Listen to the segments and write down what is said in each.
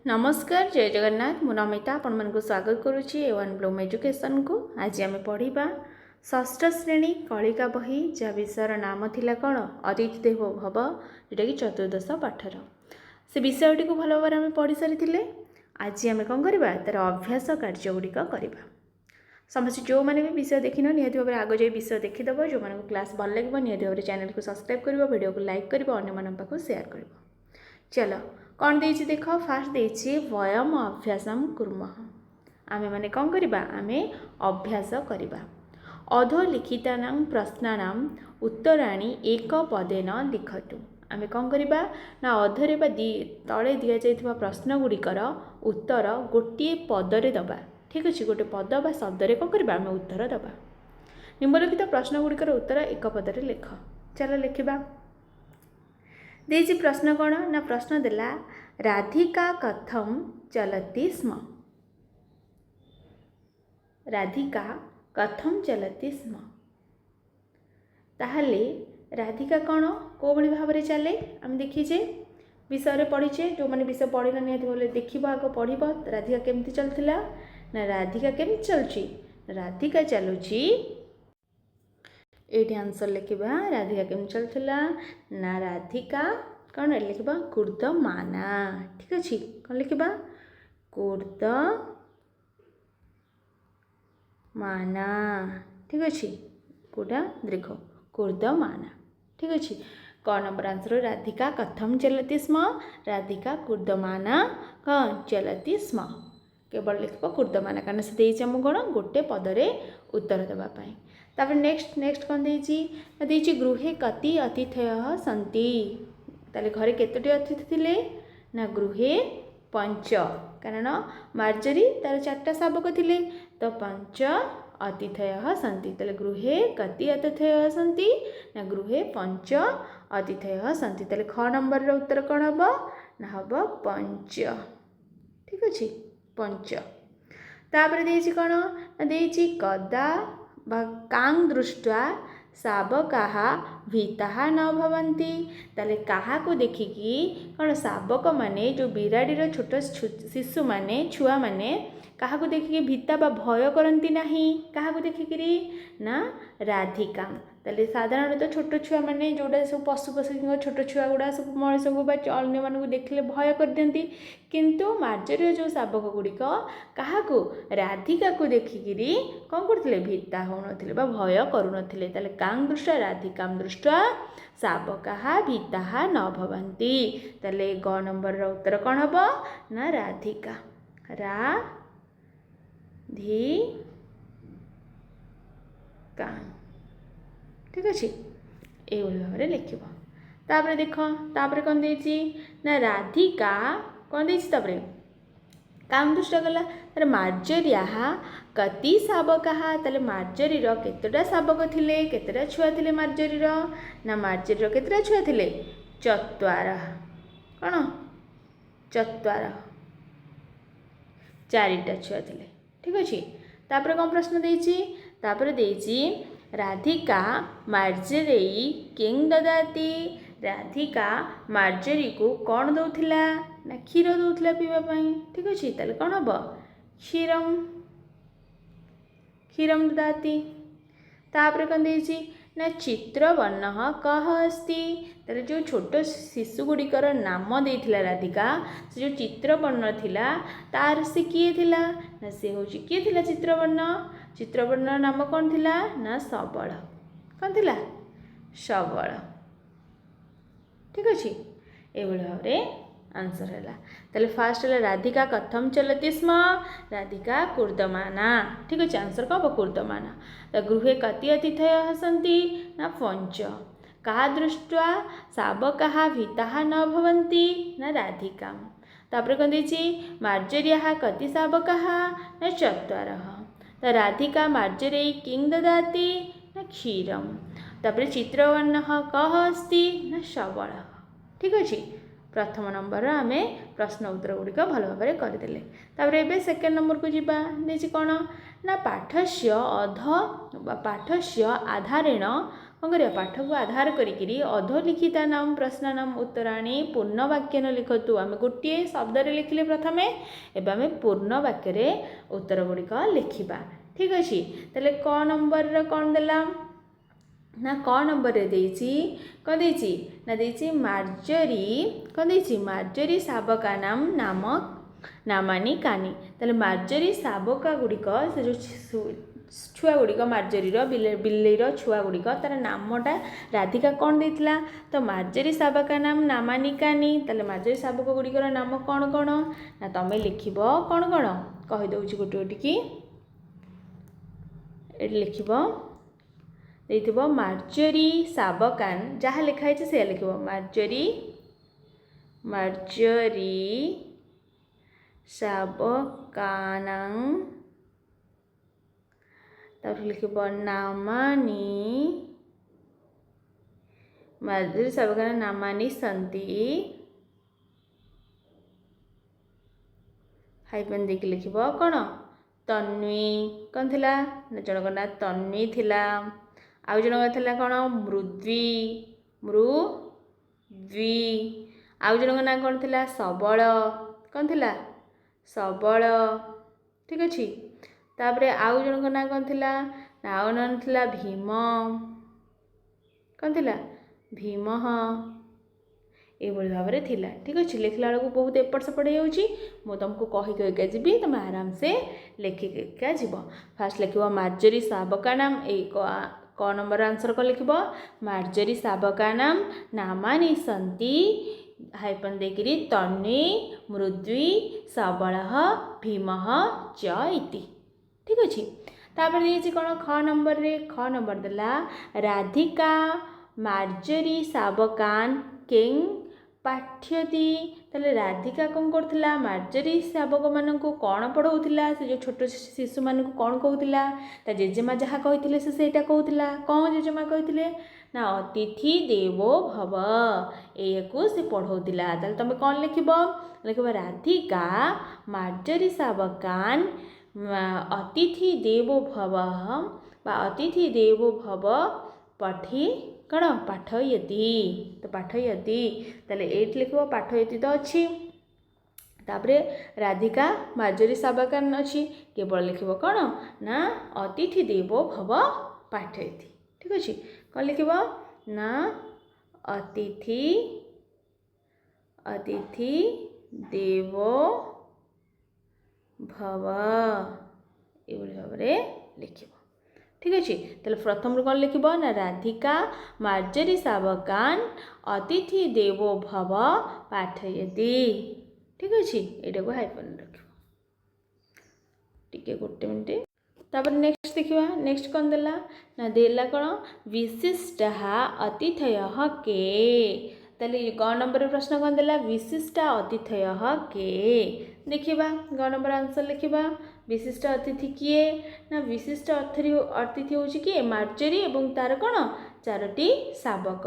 नमस्कार जय जगन्नाथ मु नमिता आपण मानक स्वागत करुच्ची ए1 ब्लूम एजुकेशन को। आज आम पढ़ा षष्ठ श्रेणी कलिका बही जहाँ विषय नाम थिला कौन अतिथि देवो भव जोटा कि चतुर्दश पाठर से विषयटी को भल भाव में पढ़ी सारी। आज आम कौन करवा तार अभ्यास कार्यगुड़िक करवा। समस्त जो मैंने भी विषय देखिन निहत भाव आग जाए विषय देखीदेव। जो मैंने क्लास भल लगे निहत भाव चैनल को सब्सक्राइब कर वीडियो को लाइक कर अन्य पाक शेयर कर। चलो कौन देछि देख फास्ट देछि वयम अभ्यासम कुर्मः। आमे माने कौन करिबा आमे अभ्यास करिबा। अधोलिखितानां प्रश्नानां उत्तराणि एक पदेन लिखतु। आमे कौन करिबा ना अधरे बा तले दिया जाइथिबा प्रश्न गुड़िकर उत्तर गोटे पदरे दबा। ठीक अछि गोटे पद बा शब्द रे कौन करिबा आमे उत्तर दबा। निम्नलिखित प्रश्न गुड़िकर उत्तर एक पदरे लिख। चलो लिखिबा। देछि प्रश्न कौन ना प्रश्न देला राधिका कथम चलती स्म। राधिका कथम चलती स्म। ताहले राधिका कौन को भली भाव में चले आम देखीचे विषय पढ़ीचे। जो मैंने विषय पढ़ी निहत बोले देखिब आग पढ़ब राधिका केमती चलथिला ना राधिका केमती चलची राधिका चलुची ये आंसर लिखा राधिका केम चलथिला ना राधिका कौन लिखा कूर्दमाना। ठीक अच्छे कौन लिखा कूर्दमाना। ठीक अच्छे कूटा दीर्घ कूर्दमाना। ठीक अच्छे क नंबर आंसर राधिका कथम चलती स्म राधिका कूर्दमाना कौन चलती स्म। केवल लिख कूर्दमाना कारण से देछि हम कौन गोटे पदरे उत्तर देवाई। तापर नेक्स्ट कौन देछि गृहे कति अतिथय सन्ति। ताले घरे केतोटी अतिथि थिले ना गृहे 5 कारण मार्जरी तार 4टा शावक थिले तो 5 अतिथय सन्ति। ताले गृहे कति अतिथय सन्ति ना गृहे 5 अतिथय सन्ति। ताले ख नंबर रो उत्तर कौन हम ना हम 5। ठीक अच्छे 5। तापर देछि कौन देछि कदा कां दृष्ट्वा शावकाः भीताः न भवन्ति। ताले काहा को देखिकी कौन शावक माने जो बिराड़ीर छोट शिशु माने छुआ माने काहा को देखिकी भीता बा भय करती नहीं काहा को देखिकी ना राधिका। ताले साधारण तो छोट छुआ माने जोड़ा सब पशु पक्षी छोट छुआ गुड़ा सब मनीष को अन्य मानक देखले भय कर दियंती किंतु मार्जरी जो शावक गुड़िक क्या राधिका को देखिकी कौन करते भीता होनथिले बा भय करुनथिले। ताले कां दृष्टा राधिका दृष्टा शावकाः भीताः न भवन्ति। ताले ग नंबर रो उत्तर कौन हम ना राधिका राधिका। ठीक अच्छे ये भाव में लिख। तापर देख तापर कौन देछि ना राधिका कौन देछि तापर काम दृष्टा गला तार मार्जरिया कति शावकाः। ताले मार्जरीर केतटा शावक थिले केतटा छुआ थिले मार्जरीर ना मार्जरीर केतटा छुआ थिले 4 कौन 4टा छुआ थिले। ठीक अच्छे तापर कौन प्रश्न देछि तापर देछि राधिका मार्जरी किं ददाति। राधिका मार्जरी को कौन दौथिला ना क्षीर दौथिला पीवा पाई। ठीक अच्छे ताले कौन हम क्षीरम ददाति। तापर कौन देछि ना चित्रवर्णः कः अस्ति। ताले जो छोट शिशु गुड़िकर नाम देथिला राधिका से जो चित्रवर्ण थिला तार से किए थिला ना से होची किए थिला चित्रवर्ण नाम कौन थिला ना सबल कौन थिला सबल। ठीक अच्छे ये भाव में आंसर है। ताले फास्ट है राधिका कथम चलती स्म राधिका कूर्दमाना। ठीक अच्छे आंसर कौन कूर्दमाना। गृहे कति अतिथयः सन्ति ना 5 कहा दृष्ट्वा शावकाः भीताः न भवन्ति ना राधिका। तापर कौन देछि मार्जर्याः कति शावकाः ना 4 तो राधिका मार्जरी किं ददाति ना क्षीरम। तापर चित्रवर्णः कः अस्ति ना सबल। ठीक अच्छे प्रथम नंबर आम प्रश्न उत्तर गुड़िक भल भाव में करदे। तापर एबे सेकेंड नंबर को जीवा देछि कौन ना पाठस्य आधारेण कौन कर पाठ को आधार करी अधोलिखिता नाम प्रश्नानाम उत्तराणी पूर्ण वाक्यन लिखतु आम गोटे शब्द लिखिले प्रथम एवं आम पूर्ण वाक्य उत्तर गुड़िक लिखा ठीक अच्छे तेल क नंबर कौन देला ना क नंबर देछि कौन देछि ना देछि मार्जरी कौन देछि मार्जरी शाबका नाम नामानी कानी तेल मार्जरी शाबका गुड़िक से जो छुआ गुड़िक मार्जरीर बिलेईर छुआ गुड़िक तार नामटा राधिका कौन देथिला तो मार्जरी शाबका नामानी कानी तेल मार्जरी शाबक गुड़िकर नाम कौन कौन ना तमें लिखब कौन कौन कहीदे गोटे गोटे कि ये लिखब देथिब मार्जरी शाबकान जहाँ लिखाई से लिखब मार्जरी शाबकानां तापर लिखब नामानी मार्जरी शाबकानां नामानी सन्ति हाइफेन देख लिखब कौन तन्वी कौन थिला जनक ना तन्वी थिला आउ जनक थिला कौन मृद्वी आउ जनक ना कौन थिला सबल कौन थिला सबल ठीक अच्छे तापर आउ जनक ना कौन थिला ना आउ ना थिला भीम कौन थिला भीम भाव में थिला ठीक अच्छे लिखला बेलू बहुत एपट सेपट हो तुमको कही कहीका जी तुम आराम से लिखिका जीव फास्ट लिख मार्जरी शाबका नाम क नंबर आंसर को लिख मार्जरी शाबका नामानी सन्ति हाइफन देकरी तन्वी मृद्वी सबल भीम च इति ठीक अच्छे तापर ये कौन ख नंबर देला राधिका मार्जरी शाबकान कें पाठ्यति ताले राधिका कौन करथिला मार्जरी शाबक मान कौन पढ़ाऊला से जो छोट शिशु मान कौन कहूला ता जेजेमा जहाँ कही से सेटा कहूला कौन जेजेमा कही ना अतिथि देवो भव या से पढ़ाऊला ताले तुम कौन लिखब राधिका मार्जरी शाबकान अतिथि देवो भव अतिथि देवो भव पठी कौन पाठयति तो पाठयति ताले एट लिख पाठयति तो अच्छी तापरे राधिका मार्जरी शाबकान अच्छी केवल लिख कौन ना अतिथि देवो भव पाठयति ठीक अच्छे कौन लिख ना अतिथि देवो भव ये भाव में लिख ठीक अच्छे तेल प्रथम कौन लिख ना राधिका मार्जरी शाबकान अतिथि देवो भव पाठयति ठीक अच्छे यहाँ को हाइफन रख टे गोटे मिनट तापर नेक्स्ट देखा नेक्स्ट कौन देला ना देला कौन विशिष्ट अतिथय के ताले ग नंबर प्रश्न कौन देला विशिष्ट अतिथय के देखा ग नंबर आंसर लिखा विशिष्ट अतिथि किए ना विशिष्ट अतिथि हूँ किए मार्जरी और तार कौन चारोटी शाबक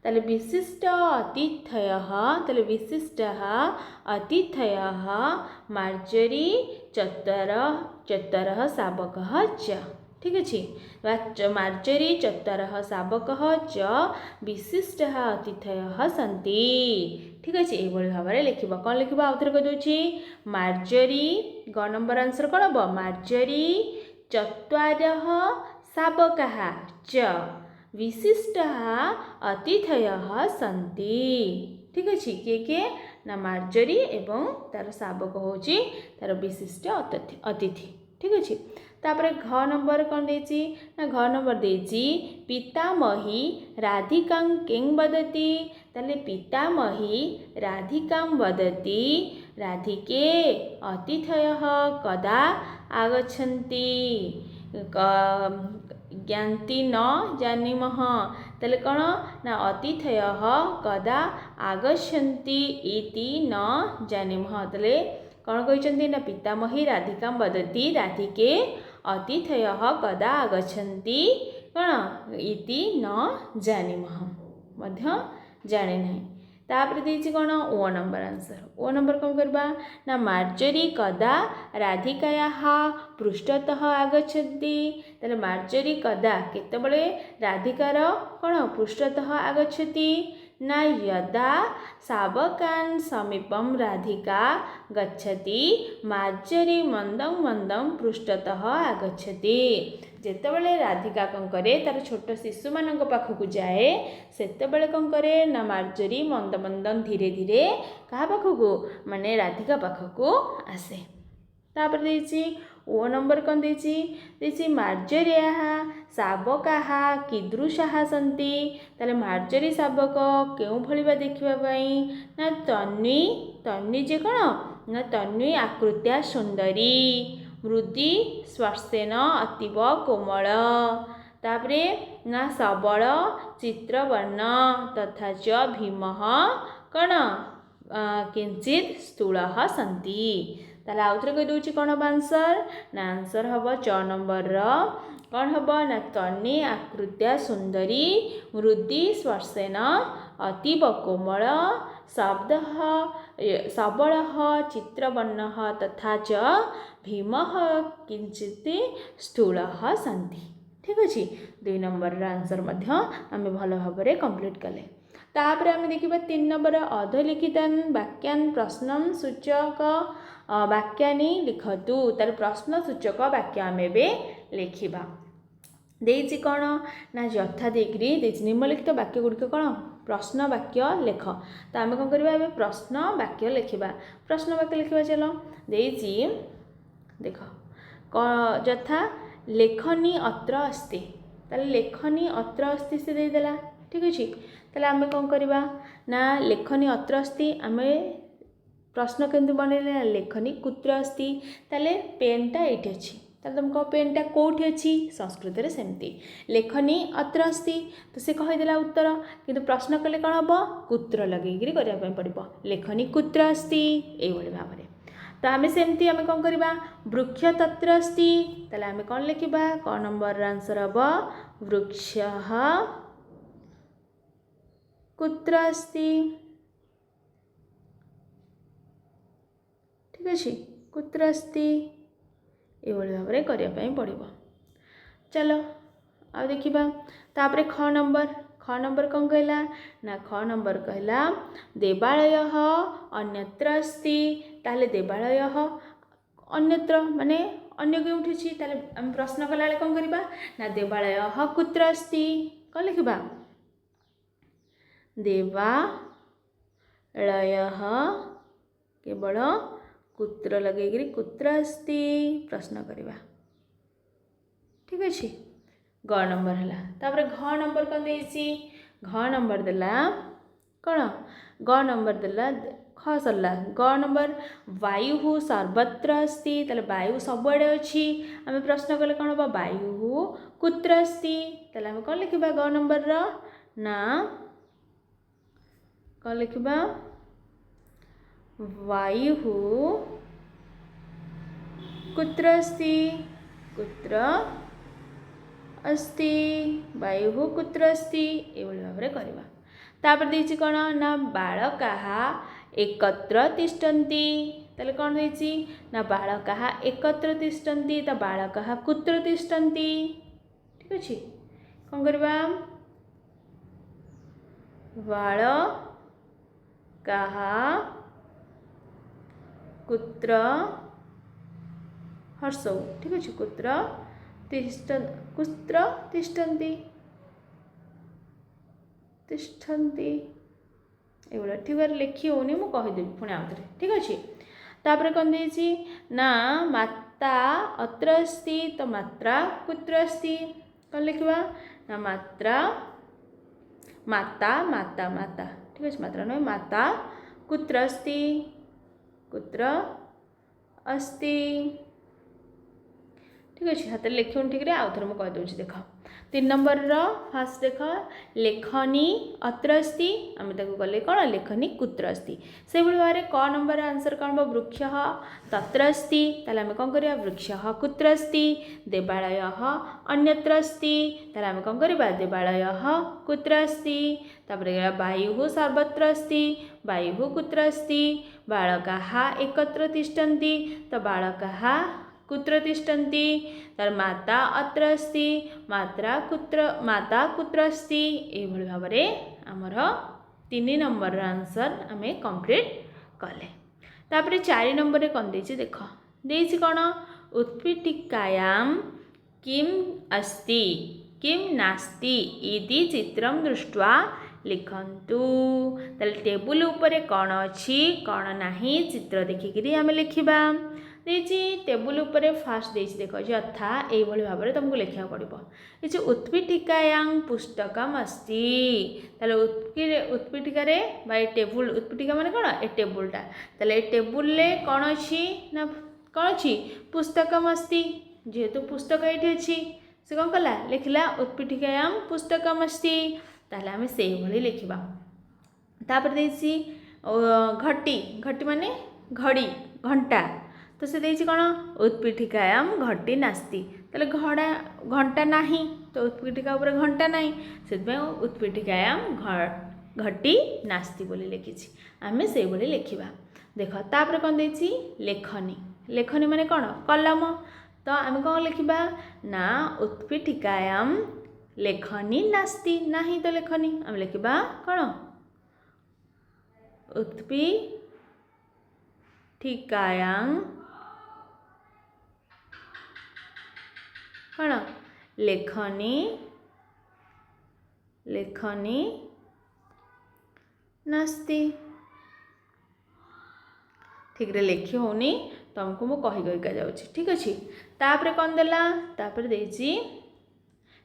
ताले विशिष्ट अतिथय ताले विशिष्ट अतिथय मार्जरी चत्वारः शाबकः च ठीक अच्छे मार्जरी चत्वारः शाबकः च विशिष्ट अतिथय सन्ति ठीक अच्छे ये भाव में लिख कौन लिख आउ थे कहीदे मार्जरी ग नंबर आंसर कौन हम मार्जरी चत्वारः शाबकाः च विशिष्ट अतिथय सन्ति ठीक अच्छे किए ना मार्जरी एवं तार शाबक होची तार विशिष्ट अतिथि ठीक अच्छे तापर घ नंबर कौन देची ना घ नंबर देची पितामही राधिकां कें वदति ताले पितामही राधिकां वदति राधिके अतिथयः कदा आगच्छन्ति ज्ञान्ति न जानीमः ताले कौन ना अतिथयः कदा आगच्छन्ति इति न जानीमः ताले कौन कहते ना पितामही राधिकां वदति राधिके अतिथयः कदा आगच्छन्ति कौन इति न जानीमः मध्य जाने नहीं तापर देछि कोन ओ नंबर आंसर। ओ नंबर कौन करबा ना मार्जरी कदा राधिकायाः पृष्ठतः आगच्छति। ताले मार्जरी कदा केतेबेले राधिकार कोन पृष्ठतः आगच्छति ना यदा शावकान् समीपं राधिका गच्छति मार्जरी मंदं मंदं पृष्ठतः आगच्छति। जेतेबेले राधिका कौन करे तार छोट शिशु मानक पाखक जाए सेतेबेले कौन करे ना मार्जरी मंद मंदन धीरे धीरे क्या पाखक माने राधिका पाखक आसे। तापर देछि ओ नंबर कौन देछि मार्जर्याः शावकाः कीदृशाः सन्ति। ताले मार्जरी शावक केउं भलिबा देखिबा पई ना तन्वी तन्वी जे कोन ना तन्वी आकृत्या सुंदरी मृदि स्पर्शेन अतीव कोमल तापरे ना सबल चित्रवर्ण तथा च भीमः कण किंचित स्थूलः सन्ति। ताले आउथरे कहि दोछि कोन हम आंसर ना आंसर हबो च नंबर रो कौन हबो ना तन्वी आकृत्या सुंदरी मृदि स्पर्शेन अतीव कोमल शब्दः सबलः चित्रवर्णः तथा च भीमः किंचित स्थूलः सन्ति। ठीक अछि 2 नंबर आंसर मध्य आमे भल भाबरे कंप्लीट कले। तापर आमे देखिबा 3 नंबर अधलिखितान् वाक्यान् प्रश्न सूचक वाक्यानि लिखतु। तार प्रश्न सूचक वाक्य आमे बे लिखिबा देछि कोन ना यथा देकरी देछि निम्नलिखित वाक्य गुडिक कोन प्रश्न वाक्य लेख। तो आमे कोन करबा एबे प्रश्न वाक्य लिखिबा। प्रश्न वाक्य लिखिबा चलो देछि देख यथा लेखनी अत्र अस्ति। ताले लेखनी अत्र अस्ति से दे देला। ठीक अछि ताले आमे कोन करबा ना लेखनी अत्र अस्ति आमे प्रश्न केंतु बनेले लेखनी कुत्र अस्ति। ताले पेनटा एठी अछि ताले तुम कह पेनटा कोठी अछि संस्कृत रे सेमती लेखनी अत्र अस्ति तो से कहि देला उत्तर किंतु प्रश्न कले कोन हबो कुत्र लगेगिरी करिया पय पड़िबो लेखनी कुत्र अस्ति एई भली भाबरे। तो आमे सेमती आमे कोन करबा वृक्ष तत्र अस्ति ताले आमे कोन लिखिबा क नंबर आंसर हबो वृक्षः कुत्र अस्ति। ठीक अछि कुत्र अस्ति ए भली भाबरे करिया पय पड़िबो। चलो आ देखिबा तापरे ख नंबर कौन कहला ना ख नंबर कहला देवालयः अन्यत्र अस्ति। ताले देवालयः अन्यत्र माने अन्य केउठी अछि ताले हम प्रश्न कला कौन करबा ना देवालयः कुत्र अस्ति कौन लिखिबा देवालयः केवल कुत्र लगेगिरी कुत्र अस्ति प्रश्न करबा। ठीक अछि ग नंबर हला। तापर घ नंबर कौन देछि घ नंबर देला कोन ग नंबर देला ख सरला ग नंबर वायु सर्वत्र अस्ति। ताले वायु सबआडे अछि आमे प्रश्न कले कोन बा वायु कुत्र अस्ति ताले आमे कोन लिखिबा ग नंबर रो ना कोन लिखिबा वायु कुत्र अस्ति कुत्र अस्ति वायु कुत्र अस्ति एवली भाबरे करबा। तापर देछि कोन ना बालकाः एकत्र तिष्ठन्ति। ताले कोन देछि ना बालकाः एकत्र तिष्ठन्ति त बालकाः कुत्र तिष्ठन्ति। ठीक अछि कोन करबा बालकाः कुत्र हर्षौ। ठीक अछि कुत्र तिष्ठन्ति तिष्ठन्ति एवला ठीक बार लिखी होनी मु कहि देबी पुणी आउथरे। ठीक अछि तापर कोन देछि ना माता अत्र अस्ति तो मात्रा कुत्र अस्ति कोन लिखिबा ना मात्रा माता माता माता। ठीक अछि मात्रा न माता कुत्र अस्ति कुत्र अस्ति। ठीक अच्छे हाथ लिखुन ठीक रे आउ थोड़ा मुझे कह दूँ देख तीन नंबर फास्ट देख लेखनी अत्र अस्ति आम गले कौन लेखनी कुत्र अस्ति से भाव में क नंबर आंसर कौन हम वृक्ष तत्र अस्ति ताले आम कौन करिया वृक्ष कुत्र अस्ति देवालय अन्यत्र अस्ति ताले आम कौन करिया देवालय कुत्र अस्ति तापर वायु सर्वत्र अस्ति वायु कुत्र अस्ति बालकाः एकत्र तिष्ठन्ति तो बालकाः कुत्र तिष्ठन्ति तार माता अत्र अस्ति माता कुत्र अस्ति एभଳି भाବରେ आमर 3 नंबर आंसर आमे कंप्लीट कले। तापर 4 नंबर रे कोन देछि देख देछि कोन उत्पीठिकायां किम अस्ति किम नास्ति इति चित्रम दृष्ट्वा लिखन्तु ताले टेबुल ऊपर कौन अच्छी कौन नाही चित्र देखिकी आम लिखा देछि टेबुल ऊपर फास्ट देछि देख यथा एभଳି भाବରେ तुमको लिखा पड़ो ये उत्पीठिकायां पुस्तकम अस्ति ताले उत्पीठिकार बा टेबुल उत्पीठिका माने कौन ए टेबुलटा ताले टेबुल ले कौन अच्छी ना कौन अच्छी पुस्तकम अस्ति जेहेतु पुस्तक ये अच्छी से कौन कला लिखला उत्पीठिकायां पुस्तकम अस्ति ताले आम से भली लिखा तापर देछि घटी घटी माने घड़ी घंटा तो से देछि कौन उत्पीठिकायां घटी नास्ति ताले घड़ा घंटा नाही तो उत्पीठिका ऊपर घंटा नाही से उत्पीठिकायां घटी नास्ति बोली लिखिछि आम से भली लिखा देख तापर कौन देछि लेखनी लेखनी माने कौन कलम तो आम कौन लिखा ना उत्पीठिकायां लेखनी नास्ति नाही तो लेखनी आम लिखा कौन उत्पीठिकायां कौन लेखनी लेखनी नास्ति ठीक रे लिखी होनी तुमको मु कही कहीका जाऊँगी ठीक अच्छे तापर कौन देला तापर देछि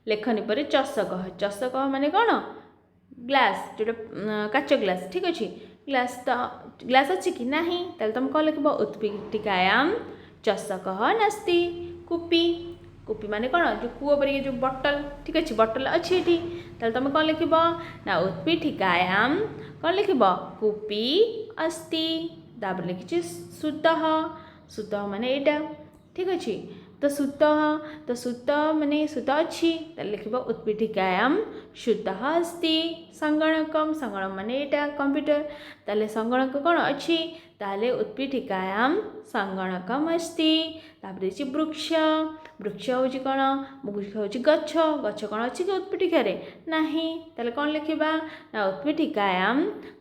लेखनी पर चषक माने कौन ग्लास जोटा काच ग्लास ठीक अच्छे ग्लास तो ग्लास अच्छी कि नहीं ताले तुम कौन लिख उत्पीठिकायां चषक नास्ति कुपी कुपी माने कौन जो कूप पर जो बटल ठीक अच्छे बटल अच्छी ये ताले तुम कौन लिख ना उत्पीठिकायां कौन लिख कुपी अस्ति तापर लिखी सुत माने एटा ठीक अच्छे तो सुत माने सुत अच्छी लिख उत्पीठिकायां सुत अस्ति संगणकम संगणक माने एटा कंप्यूटर ताले संगणक कौन अच्छी ताले उत्पीठिकायां संगणकम अस्ति तापर वृक्ष वृक्ष हूँ कौन वृक्ष हूँ गछ गछ कौन अच्छी कि उत्पीठिकार नहीं ताले कौन लिखा ना उत्पीठिकायां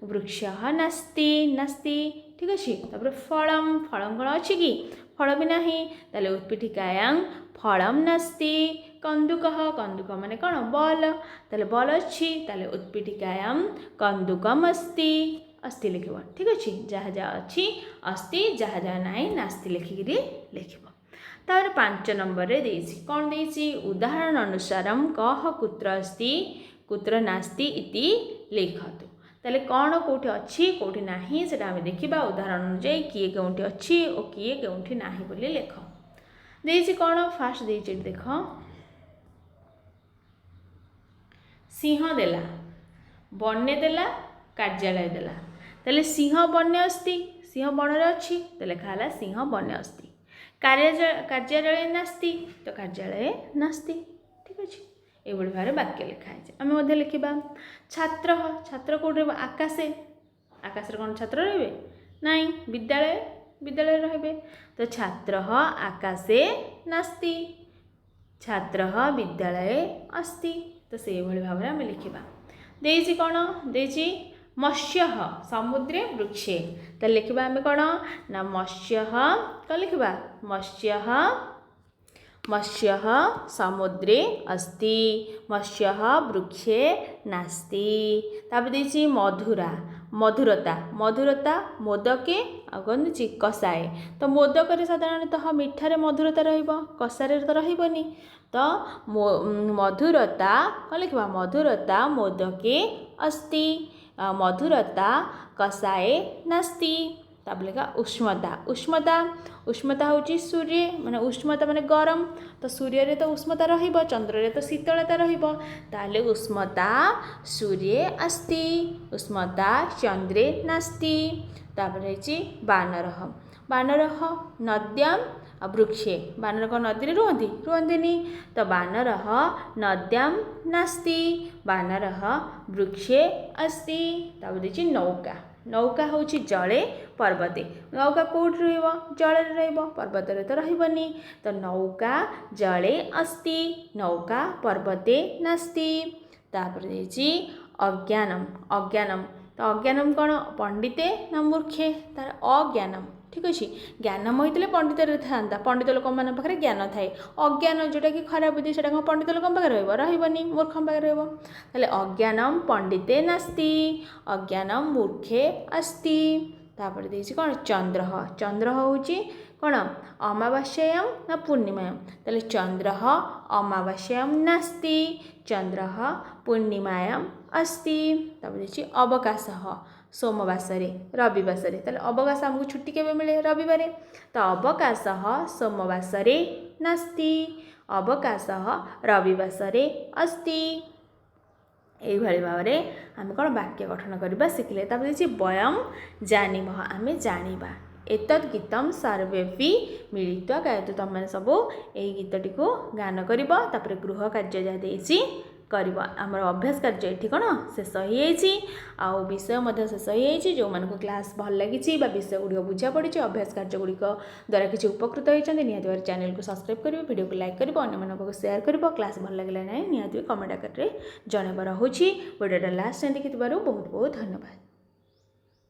वृक्ष नास्ति नास्ति ठीक अच्छे तापर फलम फलम कौन अच्छी कि फल भी नहीं ताले उत्पीठिकायां फलम नास्ति कंदुक कंदुक माने कौन बॉल ताले बॉल अच्छी ताले उत्पीठिकायां कंदुकम अस्ति अस्ति लिख ठीक अच्छे जहाँ जहाँ अच्छी अस्ति जहाँ जहाँ नाई नास्ति लिखिकी लिख तापर 5 नंबर रे देछि कौन देछि उदाहरण अनुसार कह कुत्र अस्ति कुत्र नास्ति इति लिखतु ताले कौन कौटी अच्छी कौटी नाही सेटा आमे देखिबा उदाहरण अनुसार किए केउठी अच्छी और किए केउठी नाही बोली लेख देछि कौन फास्ट देछि देख सिंह देला बन्य देला कार्यालय देला ताले सिंह बन्य अस्ति सिंह बन रे अच्छी तो लिखा सिंह बन्य अस्ति कार्यालय नास्ति तो कार्यालय नास्ति ठीक अच्छे ये भाव वाक्य लिखाई आम लिखा छात्र छात्र कौटे आकाशे आकाश कौन छात्र रे नाई विद्यालय विद्यालय रे तो छात्र आकाशे नास्ति छात्र विद्यालय अस्ति तो से भाव में आम लिखा देछि कौन देछि मत्स्य समुद्रे वृक्षे तो लिखा आम कौन ना मत्स्य कौन लिखा मत्स्य समुद्रे अस्ति मत्स्य वृक्षे नास्ति तापर देछि मधुरा मधुरता मधुरता मोदके आगन कषाए तो मोदक साधारणतः मिठारे मधुरता रहिबो कषारे तो रहिबनी तो मधुरता कौन लिखा मधुरता मोदके अस्ति मधुरता कषाए नास्ति तापर लिखा उष्मता उष्मता उष्मता हूँ सूर्य माने उष्मता माने गरम तो सूर्य रे तो उष्मता रहिबो चंद्र रे तो शीतलता रहिबो ताले उष्मता सूर्ये अस्ति उष्मता चंद्रे नास्ति। तापर है बानरः बानरः नद्यां वृक्षे बानर कौन नदी रे रुहंती तो बानरः नद्यां नास्ति बानरः वृक्षे अस्ति। तापर है नौका नौका हूँ जले पर्वते नौका कौट जल पर्वत तो रही तो नौका जले अस्ति नौका पर्वते नास्ति। तापर अज्ञानम अज्ञानम तो अज्ञानम कौन पंडिते ना मूर्खे तार अज्ञानम ठीक अच्छे ज्ञानम होते पंडित था पंडित लोक मान पाखे ज्ञान थाए अज्ञान जोटा कि खराब बुद्धि से पंडित लोक पाखे रही मूर्ख पाखे रही अज्ञानम पंडिते नास्ति अज्ञानम मूर्खे अस्ति। तापर देछि कौन चंद्र चंद्र हूँ कौन अमावास्यायां ना पूर्णिमायां ताले चंद्र अमावास्यायां नास्ति चंद्र पूर्णिमायां अस्ति। तापर देछि अवकाश सोमवासरे रविवासरे ताले अवकाश आमको छुट्टी केबे मिले रविवारे तो अवकाश सोमवासरे नास्ति अवकाश रविवासरे अस्ति। यही भाव में आम कौन वाक्य गठन करवा शिखिले वयम जानीमः आम जानिबा एतद् गीतम सर्वेपि मिलित्वा गायतु तुम मैंने सब यही गीतटी को गान कर गृह कार्य जहाँ देसी कर आमर अभ्यास कार्य ये कौन शेष हो विषय शेष हो जो मान क्लास भल लगी विषय गुड़िक बुझा पड़ी अभ्यास कार्य गुड़िक द्वारा किसी उपकृत होती निहत चैनल को सब्सक्राइब करेंगे वीडियो को लाइक करेंगे अन्य शेयर कर क्लास भल लगे ना निहत कमेंट आकार जनइबार हो वीडियोटा लास्ट देखि बहुत बहुत धन्यवाद।